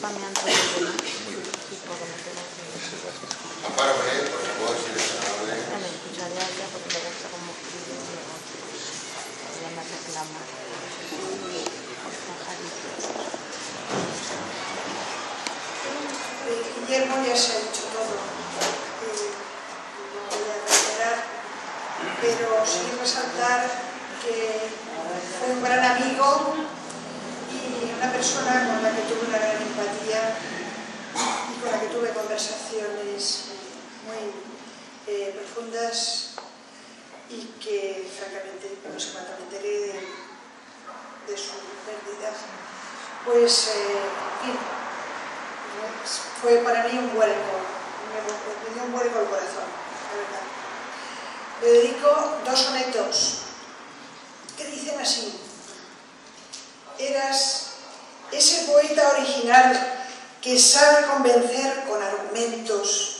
también antes de ¿no? Sí, porque me tengo que... Amparo, por favor, si eres amable. Me escucharía ya porque me gusta como escribir y luego ya me reclama. Guillermo ya se ha dicho todo, no voy a reiterar, pero sí resaltar que fue un gran amigo y una persona con la que tuve una gran empatía y con la que tuve conversaciones muy profundas y que francamente no sé cuánto me enteré de su pérdida, pues en fin, fue para mí un vuelco, me dio un vuelco al corazón, la verdad. Le dedico 2 sonetos que dicen así: eras ese poeta original que sabe convencer con argumentos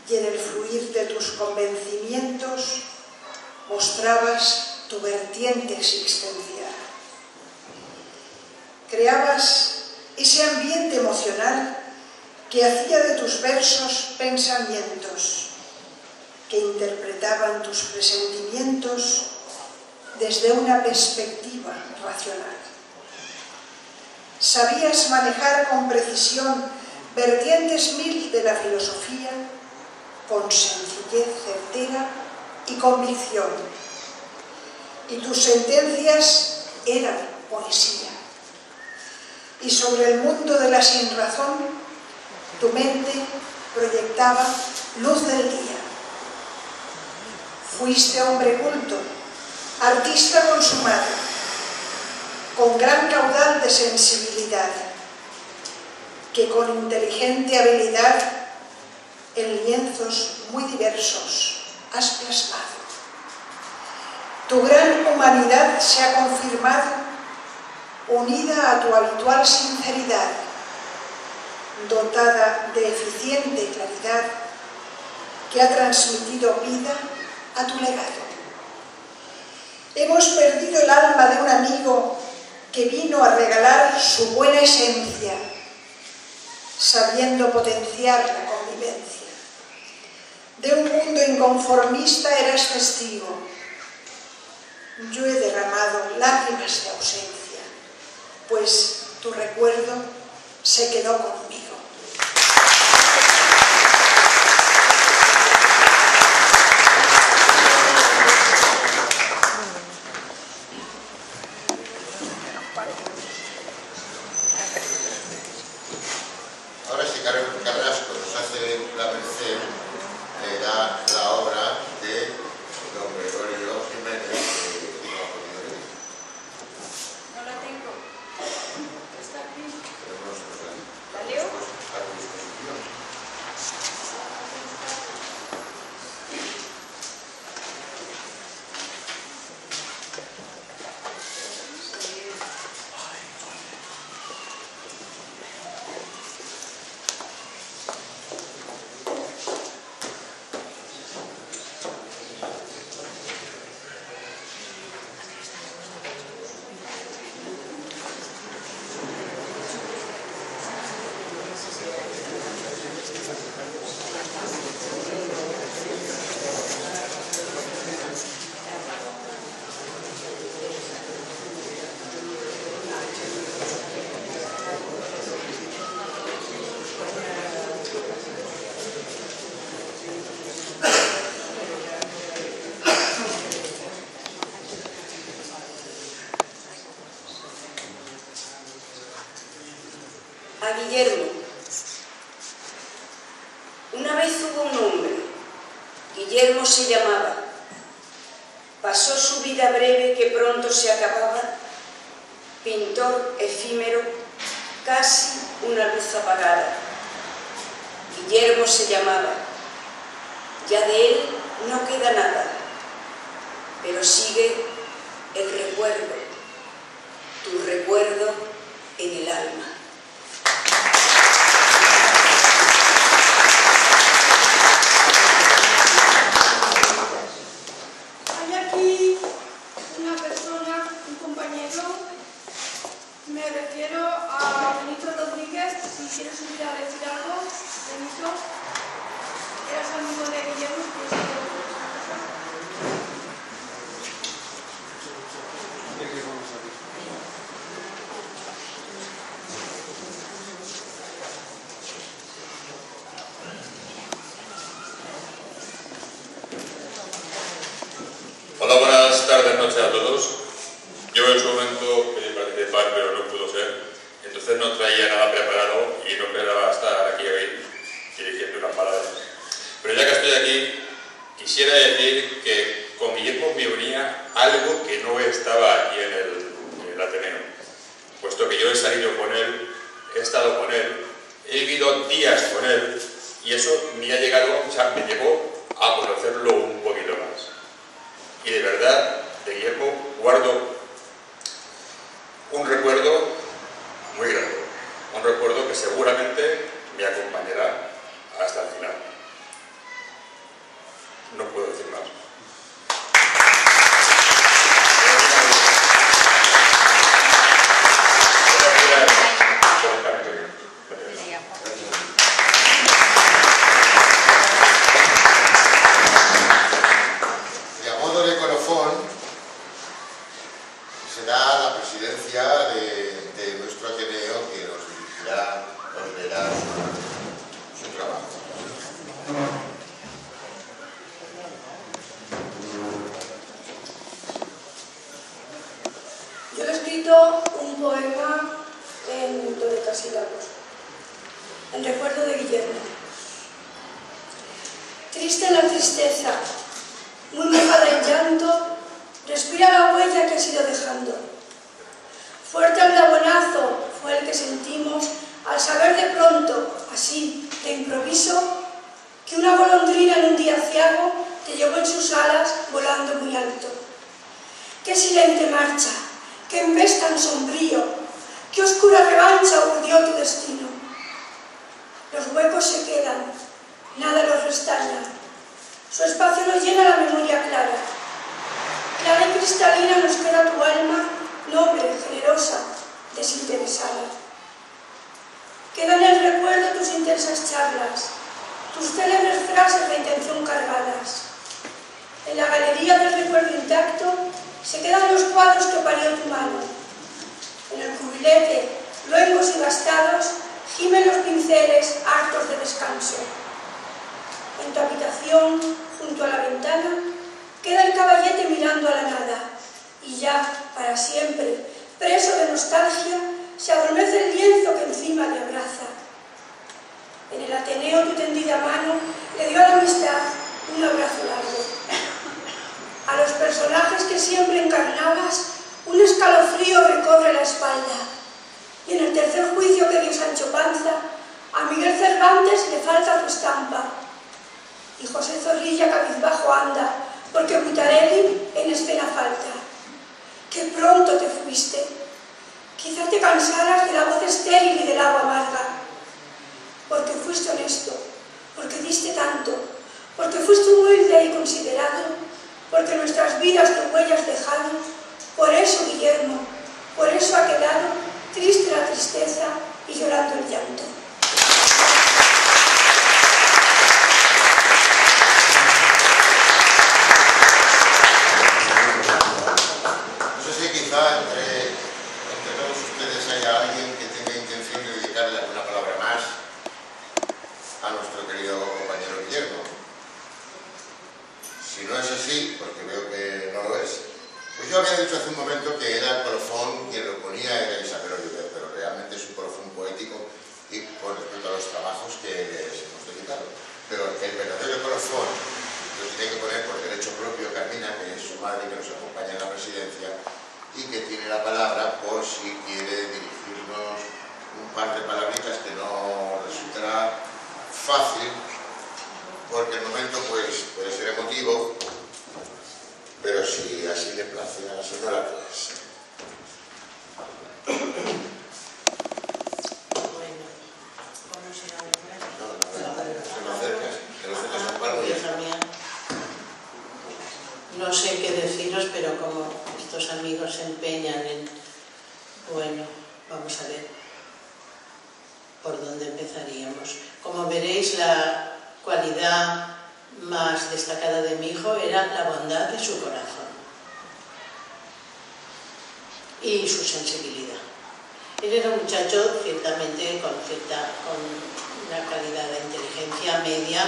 y en el fluir de tus convencimientos mostrabas tu vertiente existencial. Creabas ese ambiente emocional que hacía de tus versos pensamientos, que interpretaban tus presentimientos desde una perspectiva racional. Sabías manejar con precisión vertientes 1000 de la filosofía, con sencillez certera y convicción. Y tus sentencias eran poesía. Y sobre el mundo de la sinrazón, tu mente proyectaba luz del día. Fuiste hombre culto, artista consumado, con gran caudal de sensibilidad, que con inteligente habilidad en lienzos muy diversos has plasmado. Tu gran humanidad se ha confirmado unida a tu habitual sinceridad, dotada de eficiente claridad que ha transmitido vida a tu legado. Hemos perdido el alma de un amigo que vino a regalar su buena esencia, sabiendo potenciar la convivencia. De un mundo inconformista eras testigo. Yo he derramado lágrimas de ausencia, pues tu recuerdo se quedó conmigo. Ahora si Carrasco nos hace la merced de dar la obra de don Gregorio Jiménez, que no ha podido venir. No la tengo. ¿Está aquí? Tenemos ¿La leo? a tu disposición. A Guillermo. Una vez hubo un hombre, Guillermo se llamaba. Pasó su vida breve que pronto se acababa, pintor efímero, casi una luz apagada. Guillermo se llamaba. Ya de él no queda nada, pero sigue el recuerdo, tu recuerdo en el alma. Hay aquí una persona, un compañero, me Me refiero a Benito Rodríguez, si quieres subir a decir algo, Benito, eras amigo de Guillermo, pues Hola, buenas tardes, noches a todos. Yo en su momento quería participar, pero no pudo ser. Entonces no traía nada preparado y no esperaba estar aquí hoy dirigiendo unas palabras. Pero ya que estoy aquí, quisiera decir que con Guillermo me unía algo que no estaba aquí en el Ateneo. Puesto que yo he salido con él, he estado con él, he vivido días con él y eso me ha llegado, o sea, me llevó a conocerlo un poquito más. Y de verdad, de Guillermo guardo un recuerdo muy grande, un recuerdo que seguramente me acompañará hasta el final. No puedo decir más. Y a modo de colofón, será la presidencia de nuestro Ateneo que nos dirigirá, nos verá su trabajo. yo he escrito un poema en 12 sílabas, en recuerdo de Guillermo. Triste la tristeza, muy mojada en llanto, respira la huella que has ido dejando. Fuerte aldabonazo fue el que sentimos al saber de pronto, así, de improviso, que una golondrina en un día ciago te llevó en sus alas volando muy alto. Qué silente marcha, qué envés tan sombrío, qué oscura revancha urdió tu destino. Los huecos se quedan, nada los restaña, su espacio nos llena la memoria clara. Clara y cristalina nos queda tu alma, noble, generosa, desinteresada. Quedan en el recuerdo tus intensas charlas, tus célebres frases de intención cargadas. En la galería del recuerdo intacto se quedan los cuadros que parió tu mano. En el cubilete, luengos y gastados, gimen los pinceles hartos de descanso. En tu habitación, junto a la ventana, queda el caballete mirando a la nada, y ya, para siempre, preso de nostalgia, se adormece el lienzo que encima le abraza. En el Ateneo tu tendida mano le dio a la amistad un abrazo largo. A los personajes que siempre encarnabas, un escalofrío recorre la espalda. Y en el tercer juicio que dio Sancho Panza, a Miguel Cervantes le falta tu estampa. Y José Zorrilla cabizbajo anda, porque Butarelli en escena falta. ¡Qué pronto te fuiste! Quizá te cansaras de la voz estéril y del agua amarga. Porque fuiste honesto, porque diste tanto, porque fuiste humilde y considerado, porque nuestras vidas tus huellas dejaron. Por eso, Guillermo, por eso ha quedado triste la tristeza y llorando el llanto. No sé si quizá entre todos ustedes haya alguien que tenga intención de dedicarle alguna palabra más a nuestro querido compañero Guillermo. Si no es así, porque veo que no lo es, pues yo había dicho hace un momento que era el colofón, quien lo ponía era Isabel Oliver, pero realmente es un colofón poético y con respecto a los trabajos que les hemos dedicado. Pero el verdadero colofón lo tiene que poner por derecho propio Carmina, que es su madre que nos acompaña en la presidencia y que tiene la palabra por si quiere dirigirnos un par de palabritas que no resultará fácil, porque el momento pues puede ser emotivo, pero si así le place a la señora, pues... Bueno, ¿cómo se llama? te lo acercas un palo y ya está. No sé qué deciros, pero como estos amigos se empeñan en... Bueno, vamos veréis, la cualidad más destacada de mi hijo era la bondad de su corazón y su sensibilidad. Él era un muchacho ciertamente con una calidad de inteligencia media,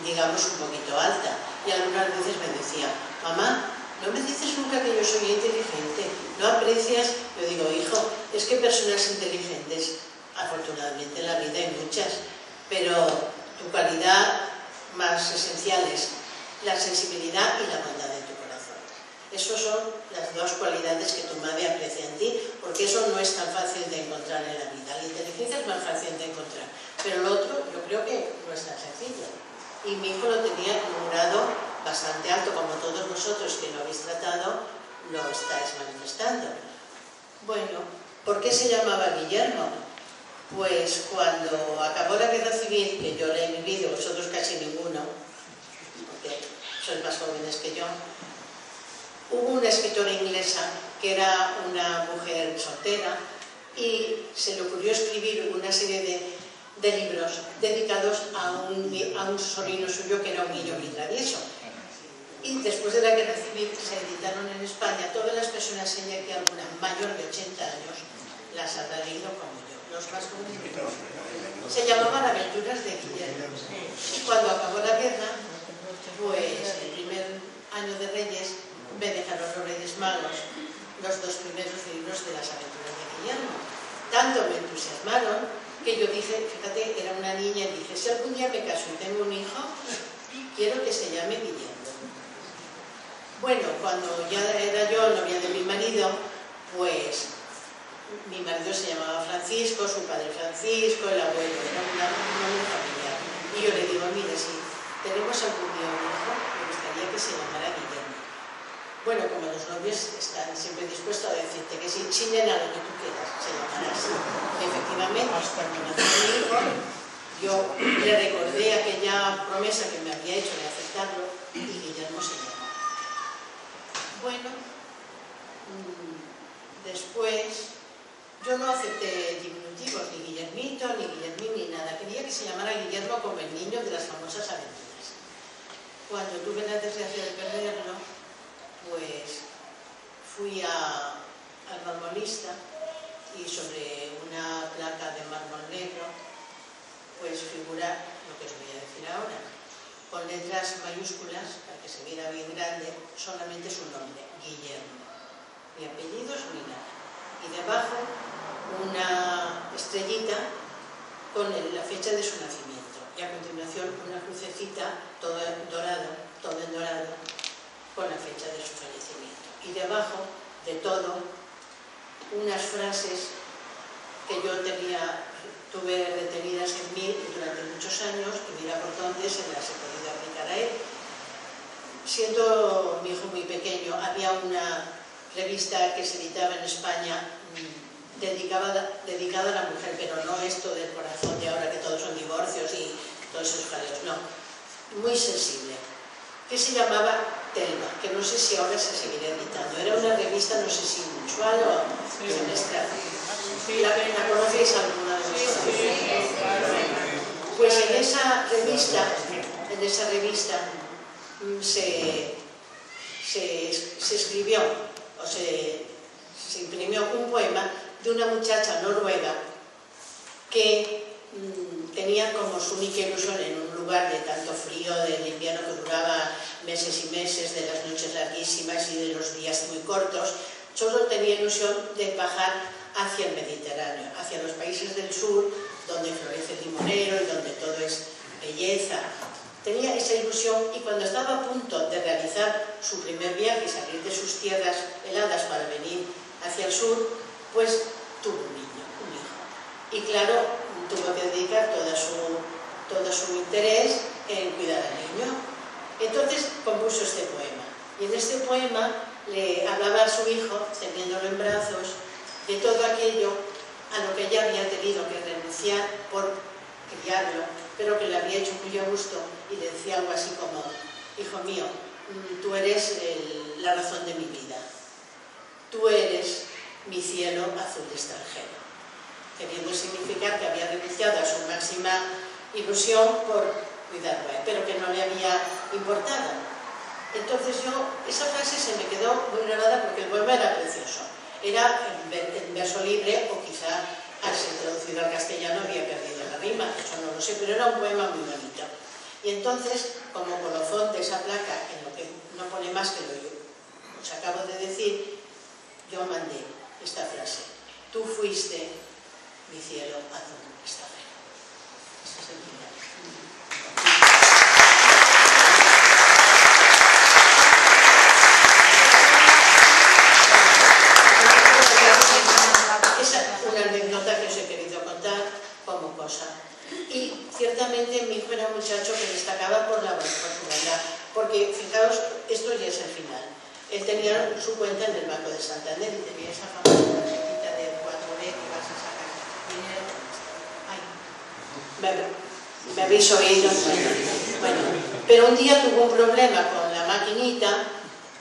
digamos un poquito alta, y algunas veces me decía: mamá, no me dices nunca que yo soy inteligente, no aprecias. Yo digo: hijo, es que personas inteligentes afortunadamente en la vida hay muchas, pero tu calidad más esencial es la sensibilidad y la bondad de tu corazón. Esas son las dos cualidades que tu madre aprecia en ti, porque eso no es tan fácil de encontrar en la vida. La inteligencia es más fácil de encontrar, pero lo otro yo creo que no es tan sencillo. Y mi hijo lo tenía en un grado bastante alto, como todos vosotros que lo habéis tratado lo estáis manifestando. Bueno, ¿por qué se llamaba Guillermo? Pues cuando acabó la guerra civil, que yo la he vivido, vosotros casi ninguno, porque sois más jóvenes que yo, hubo una escritora inglesa que era una mujer soltera y se le ocurrió escribir una serie de libros dedicados a un sobrino suyo que era un niño muy travieso. Y después de la guerra civil se editaron en España. Todas las personas, sé que alguna mayor de 80 años las habrá leído como yo, los más jóvenes. Se llamaban Aventuras de Guillermo. Y cuando acabó la guerra, pues el primer año de Reyes me dejaron los Reyes Magos los dos primeros libros de las Aventuras de Guillermo. Tanto me entusiasmaron que yo dije, fíjate, era una niña, y dije: si algún día me caso y tengo un hijo, quiero que se llame Guillermo. Bueno, cuando ya era yo novia de mi marido, pues mi marido se llamaba Francisco, su padre Francisco, el abuelo, era un nombre familiar. Y yo le digo: mire, si tenemos algún día un hijo, me gustaría que se llamara Guillermo. Bueno, como los novios están siempre dispuestos a decirte que sí, nena, lo que tú quieras, se llamará así. Efectivamente, cuando nació mi hijo, yo le recordé aquella promesa que me había hecho de aceptarlo, y Guillermo se llamó. Bueno, después yo no acepté diminutivos, ni Guillermito, ni Guillermín, ni nada. Quería que se llamara Guillermo como el niño de las famosas aventuras. Cuando tuve la desgracia de perderlo, pues fui al marmolista y sobre una placa de mármol negro pues figura lo que os voy a decir ahora, con letras mayúsculas para que se viera bien grande, solamente su nombre, Guillermo, ni apellidos ni nada, y debajo una estrellita con la fecha de su nacimiento, y a continuación una crucecita todo en dorado, con la fecha de su fallecimiento. Y debajo de todo, unas frases que yo tuve retenidas en mí durante muchos años, y mira por dónde se las he podido aplicar a él. Siendo mi hijo muy pequeño, había una revista que se editaba en España dedicada a la mujer, pero no esto del corazón de ahora que todos son divorcios y todos esos jaleos, no, muy sensible, que se llamaba Telma, que no sé si ahora se seguirá editando. Era una revista, no sé si mensual o semestral. ¿La conocéis alguna de vosotros? Pues en esa revista se escribió o se imprimió un poema de una muchacha noruega que tenía como su única ilusión en un lugar de tanto frío, del invierno que duraba meses y meses, de las noches larguísimas y de los días muy cortos, solo tenía ilusión de bajar hacia el Mediterráneo, hacia los países del sur, donde florece el limonero y donde todo es belleza. Tenía esa ilusión, y cuando estaba a punto de realizar su primer viaje y salir de sus tierras heladas para venir hacia el sur, pues tuvo un hijo. Y claro, tuvo que dedicar todo su interés en cuidar al niño. Entonces compuso este poema. Y en este poema le hablaba a su hijo, teniéndolo en brazos, de todo aquello a lo que ella había tenido que renunciar por criarlo, pero que le había hecho muy a gusto, y le decía algo así como: hijo mío, tú eres la razón de mi vida, tú eres mi cielo azul extranjero, queriendo significar que había renunciado a su máxima ilusión por cuidarlo a él, pero que no le había importado. Entonces esa frase se me quedó muy grabada porque el poema era precioso. Era en verso libre, o quizá al ser traducido al castellano había perdido la rima, eso no lo sé, pero era un poema muy bonito. Y entonces, como colofón de esa placa, en lo que no pone más que lo que os acabo de decir, yo mandé esta frase: tú fuiste mi cielo azul estabero. Ese es el final. Esa es una anécdota que os he querido contar como cosa. Y ciertamente mi hijo era un muchacho que destacaba por su bondad, porque fijaos, esto ya es el final. Él tenía su cuenta en el Banco de Santander y tenía esa famosa tarjetita de 4B que vas a sacar dinero. Ay, me habéis oído. Bueno, pero un día tuvo un problema con la maquinita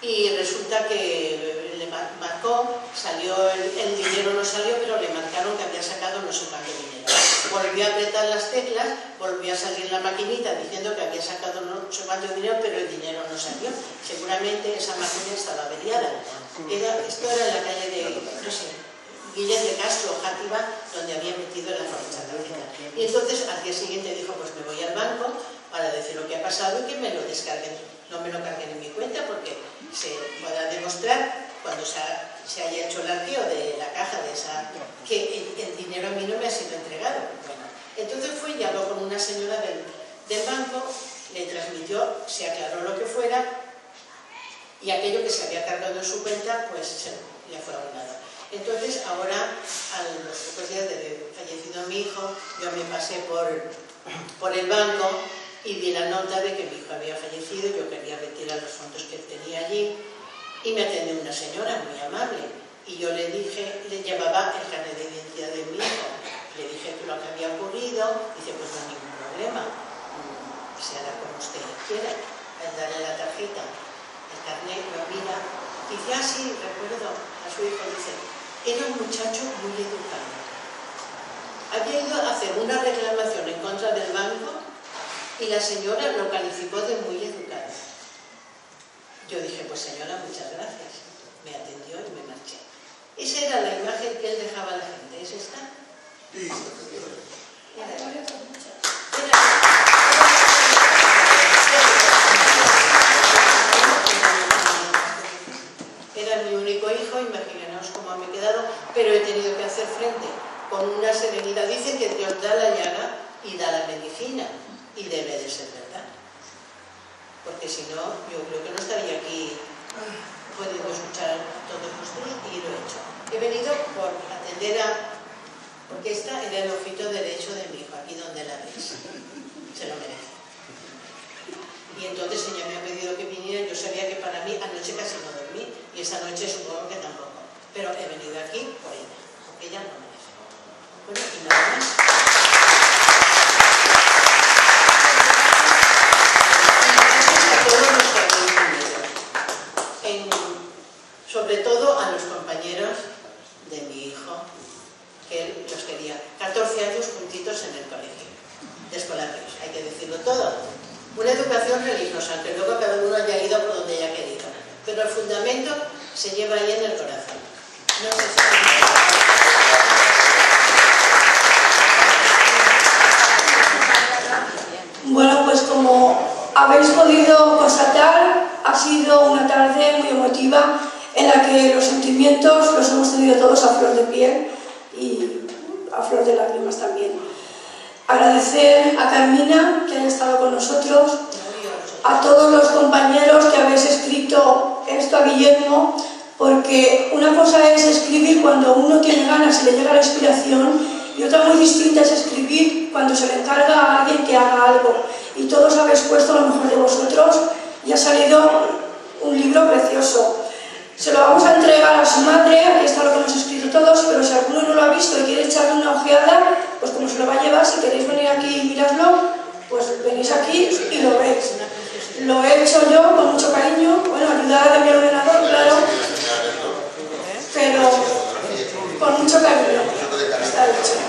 y resulta que le marcó, salió el dinero, no salió, pero le marcaron que había sacado no sé cuánto dinero. Volvió a apretar las teclas, volvió a salir la maquinita diciendo que había sacado no sé cuánto dinero, pero el dinero no salió. Seguramente esa máquina estaba averiada. Esto era en la calle de, no sé, Guillén de Castro, Játiva, donde había metido la fecha tarjeta. Y entonces al día siguiente dijo, pues me voy al banco para decir lo que ha pasado y que me lo descarguen. No me lo carguen en mi cuenta porque se podrá demostrar cuando se haya hecho el arqueo de la caja de esa, que el dinero a mí no me ha sido entregado. Bueno, entonces fue y habló con una señora del banco, le transmitió, se aclaró lo que fuera y aquello que se había cargado en su cuenta, pues le fue abonado. Entonces ahora, a los pocos días de haber fallecido mi hijo, yo me pasé por el banco y vi la nota de que mi hijo había fallecido, yo quería retirar los fondos que él tenía allí. Y me atendió una señora muy amable y yo le dije, le llevaba el carnet de identidad de mi hijo, le dije que lo que había ocurrido, dice, pues no hay ningún problema, se hará como usted quiera, al darle la tarjeta, el carnet lo mira, dice, ah sí, recuerdo a su hijo, dice, era un muchacho muy educado, había ido a hacer una reclamación en contra del banco y la señora lo calificó de muy educado. Yo dije, pues señora, muchas gracias. Me atendió y me marché. Esa era la imagen que él dejaba a la gente. ¿Es esta? Sí. Era mi único hijo, imaginaos cómo me he quedado, pero he tenido que hacer frente con una serenidad. Dicen que Dios da la llaga y da la medicina, y debe de ser verdad. Porque si no, yo creo que no estaría aquí pudiendo escuchar a todos vosotros y lo he hecho. He venido por atender porque esta era el ojito derecho de mi hijo, aquí donde la veis. Se lo merece. Y entonces ella me ha pedido que viniera, yo sabía que para mí anoche casi no dormí, y esa noche supongo que tampoco. Pero he venido aquí por ella, porque ella lo merece. Bueno, y nada más. Sobre todo a los compañeros de mi hijo, que él los quería. 14 años juntitos en el colegio, de escolapios, hay que decirlo todo. Una educación religiosa, que luego cada uno haya ido por donde haya querido. Pero el fundamento se lleva ahí en el corazón. No sé si... Bueno, pues como habéis podido constatar, ha sido una tarde muy emotiva en la que los sentimientos los hemos tenido todos a flor de piel y a flor de lágrimas también. Agradecer a Carmina que haya estado con nosotros, a todos los compañeros que habéis escrito esto, a Guillermo, porque una cosa es escribir cuando uno tiene ganas y le llega la inspiración, y otra muy distinta es escribir cuando se le encarga a alguien que haga algo. Y todos habéis puesto lo mejor de vosotros y ha salido un libro precioso. Se lo vamos a entregar a su madre, aquí está lo que hemos escrito todos, pero si alguno no lo ha visto y quiere echarle una ojeada, pues como se lo va a llevar, si queréis venir aquí y mirarlo, pues venís aquí y lo veis. Lo he hecho yo con mucho cariño, bueno, ayudada de mi ordenador, claro, pero con mucho cariño está hecho.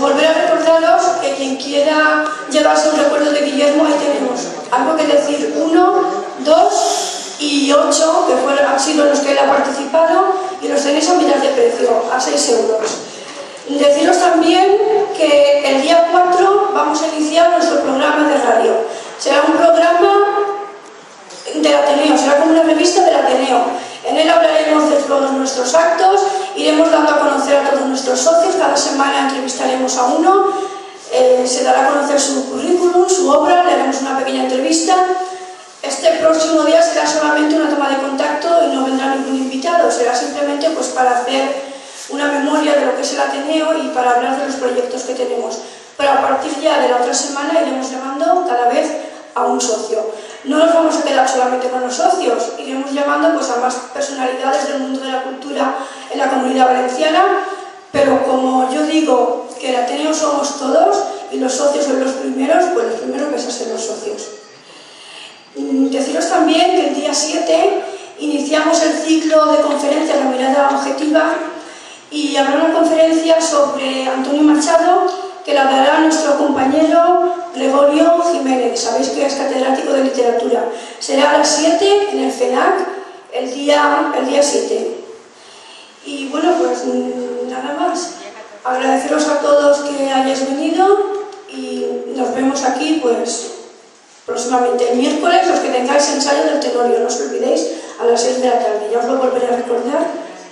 volver a recordaros que quien quiera llevarse un recuerdo de Guillermo, ahí tenemos algo que decir: 1, 2 y 8, que han sido los que él ha participado, y los tenéis a mitad de precio, a 6 euros. Deciros también que el día 4 vamos a iniciar nuestro programa de radio. Será un programa del Ateneo, será como una revista del Ateneo. En él hablaremos de todos nuestros actos, iremos dando a conocer a todos nuestros socios, cada semana entrevistaremos a uno, se dará a conocer su currículum, su obra, le haremos una pequeña entrevista. Este próximo día será solamente una toma de contacto y no vendrá ningún invitado, será simplemente pues para hacer una memoria de lo que es el Ateneo y para hablar de los proyectos que tenemos. Pero a partir ya de la otra semana iremos llamando cada vez a un socio. No nos vamos a quedar solamente con los socios, iremos llamando pues a más personalidades del mundo de la cultura en la Comunidad Valenciana, pero como yo digo que el Ateneo somos todos y los socios son los primeros, pues los primeros vais a ser los socios. Deciros también que el día 7 iniciamos el ciclo de conferencias La Mirada Objetiva y habrá una conferencia sobre Antonio Machado que la dará nuestro compañero Gregorio Jiménez, sabéis que es catedrático de literatura. Será a las 7 en el FENAC, el día 7. Y bueno, pues nada más. Agradeceros a todos que hayáis venido y nos vemos aquí pues próximamente el miércoles, los que tengáis ensayo del Tenorio, no os olvidéis, a las 6 de la tarde. Ya os lo volveré a recordar,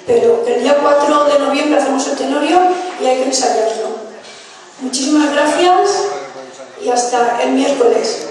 pero que el día 4 de noviembre hacemos el Tenorio y hay que ensayarlo. Muchísimas gracias y hasta el miércoles.